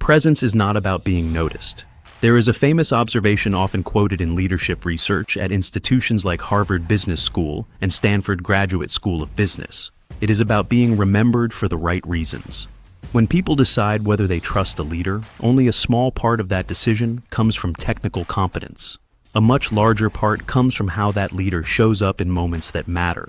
Presence is not about being noticed. There is a famous observation often quoted in leadership research at institutions like Harvard Business School and Stanford Graduate School of Business. It is about being remembered for the right reasons. When people decide whether they trust a leader, only a small part of that decision comes from technical competence. A much larger part comes from how that leader shows up in moments that matter.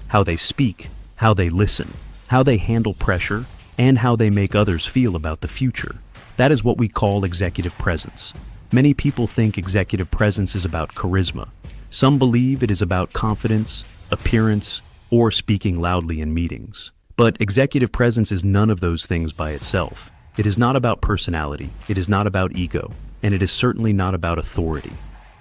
How they speak, how they listen, how they handle pressure, and how they make others feel about the future. That is what we call executive presence. Many people think executive presence is about charisma. Some believe it is about confidence, appearance, or speaking loudly in meetings. But executive presence is none of those things by itself. It is not about personality, it is not about ego, and it is certainly not about authority.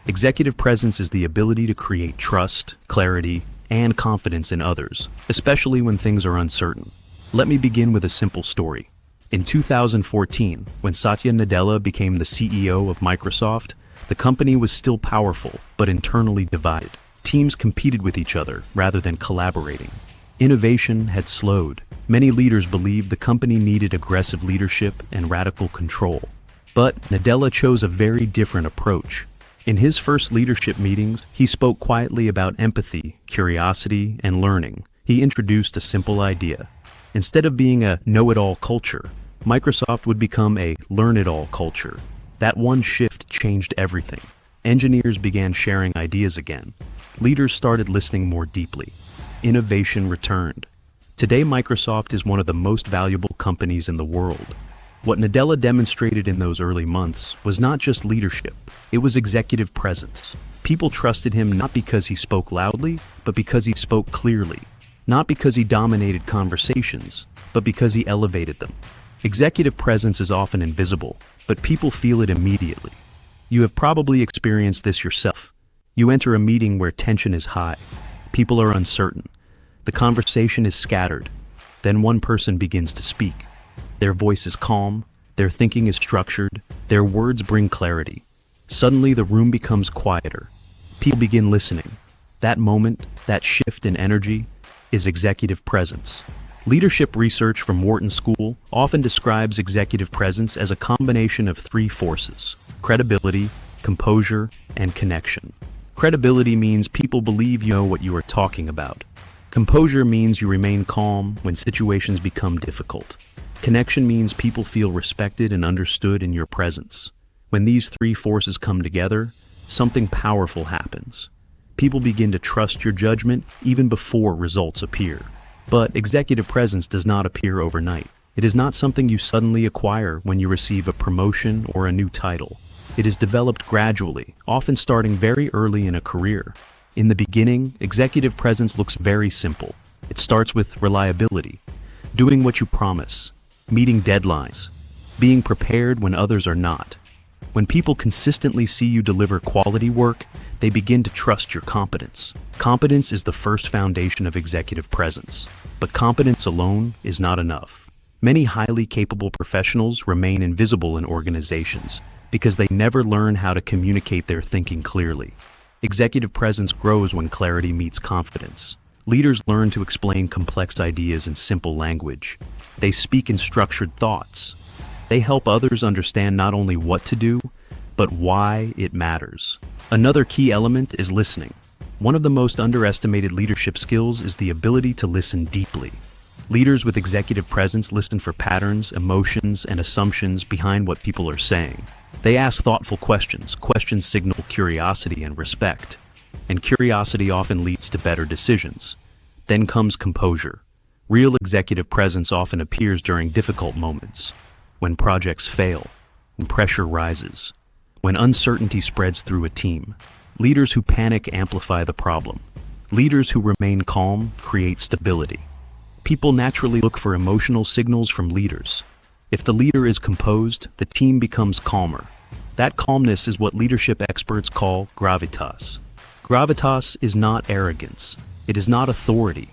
Executive presence is the ability to create trust, clarity, and confidence in others, especially when things are uncertain. Let me begin with a simple story. In 2014, when Satya Nadella became the CEO of Microsoft, the company was still powerful, but internally divided. Teams competed with each other rather than collaborating. Innovation had slowed. Many leaders believed the company needed aggressive leadership and radical control. But Nadella chose a very different approach. In his first leadership meetings, he spoke quietly about empathy, curiosity, and learning. He introduced a simple idea. Instead of being a know-it-all culture, Microsoft would become a learn-it-all culture. That one shift changed everything. Engineers began sharing ideas again. Leaders started listening more deeply. Innovation returned. Today, Microsoft is one of the most valuable companies in the world. What Nadella demonstrated in those early months was not just leadership, it was executive presence. People trusted him not because he spoke loudly, but because he spoke clearly. Not because he dominated conversations, but because he elevated them. Executive presence is often invisible, but people feel it immediately. You have probably experienced this yourself. You enter a meeting where tension is high. People are uncertain. The conversation is scattered. Then one person begins to speak. Their voice is calm, their thinking is structured, their words bring clarity. Suddenly the room becomes quieter. People begin listening. That moment, that shift in energy, is executive presence. Leadership research from Wharton School often describes executive presence as a combination of three forces: credibility, composure, and connection. Credibility means people believe you know what you are talking about. Composure means you remain calm when situations become difficult. Connection means people feel respected and understood in your presence. When these three forces come together, something powerful happens. People begin to trust your judgment even before results appear. But executive presence does not appear overnight. It is not something you suddenly acquire when you receive a promotion or a new title. It is developed gradually, often starting very early in a career. In the beginning, executive presence looks very simple. It starts with reliability, doing what you promise, meeting deadlines, being prepared when others are not. When people consistently see you deliver quality work, they begin to trust your competence. Competence is the first foundation of executive presence, but competence alone is not enough. Many highly capable professionals remain invisible in organizations because they never learn how to communicate their thinking clearly. Executive presence grows when clarity meets confidence. Leaders learn to explain complex ideas in simple language. They speak in structured thoughts. They help others understand not only what to do, but why it matters. Another key element is listening. One of the most underestimated leadership skills is the ability to listen deeply. Leaders with executive presence listen for patterns, emotions, and assumptions behind what people are saying. They ask thoughtful questions. Questions signal curiosity and respect. And curiosity often leads to better decisions. Then comes composure. Real executive presence often appears during difficult moments. When projects fail, when pressure rises, when uncertainty spreads through a team. Leaders who panic amplify the problem. Leaders who remain calm create stability. People naturally look for emotional signals from leaders. If the leader is composed, the team becomes calmer. That calmness is what leadership experts call gravitas. Gravitas is not arrogance. It is not authority.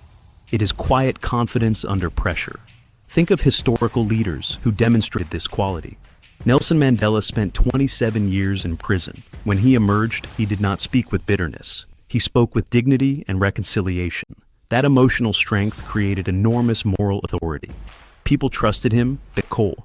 It is quiet confidence under pressure. Think of historical leaders who demonstrated this quality. Nelson Mandela spent 27 years in prison. When he emerged, he did not speak with bitterness. He spoke with dignity and reconciliation. That emotional strength created enormous moral authority. People trusted him because